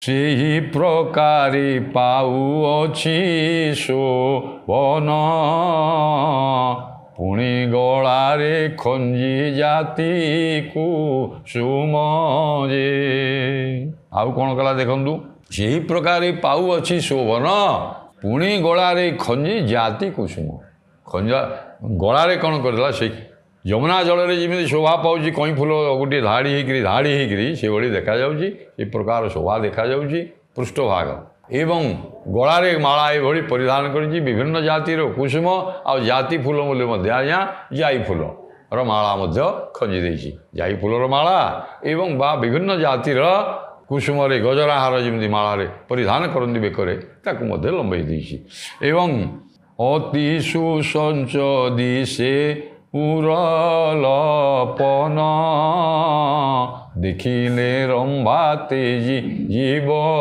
ସେହି ପ୍ରକାରେ ପାଉଅଛି ଶୋଭନ ପୁଣି ଗଳାରେ ଖଞ୍ଜି ଜାତି କୁସୁମ ଯେ। ଆଉ କ'ଣ କଲା ଦେଖନ୍ତୁ, ସେହି ପ୍ରକାରେ ପାଉଅଛି ଶୋଭନ ପୁଣି ଗଳାରେ ଖଞ୍ଜି ଜାତି କୁସୁମ। ଖଞ୍ଜା ଗଳାରେ କ'ଣ କରିଦେଲା, ସେ ଯମୁନା ଜଳରେ ଯେମିତି ଶୋଭା ପାଉଛି କଇଁ ଫୁଲ ଗୋଟିଏ ଧାଡ଼ି ହେଇକିରି ସେଭଳି ଦେଖାଯାଉଛି, ସେ ପ୍ରକାର ଶୋଭା ଦେଖାଯାଉଛି ପୃଷ୍ଠଭାଗ। ଏବଂ ଗଳାରେ ମାଳା ଏଭଳି ପରିଧାନ କରିଛି ବିଭିନ୍ନ ଜାତିର କୁସୁମ ଆଉ ଜାତି ଫୁଲ ବୋଲି ମଧ୍ୟ ଆଜ୍ଞା ଜାଇ ଫୁଲର ମାଳା ମଧ୍ୟ ଖଞ୍ଜି ଦେଇଛି। ଜାଇ ଫୁଲର ମାଳା ଏବଂ ବା ବିଭିନ୍ନ ଜାତିର କୁସୁମରେ ଗଜରାହାର ଯେମିତି ମାଳାରେ ପରିଧାନ କରନ୍ତି ବେକରେ, ତାକୁ ମଧ୍ୟ ଲମ୍ବେଇ ଦେଇଛି। ଏବଂ ଅତି ସୁସଞ୍ଚ ଦିଶେ ଉରଲପନ ଦେଖିଲେ ରମ୍ଭା ତେଜି ଯିବ।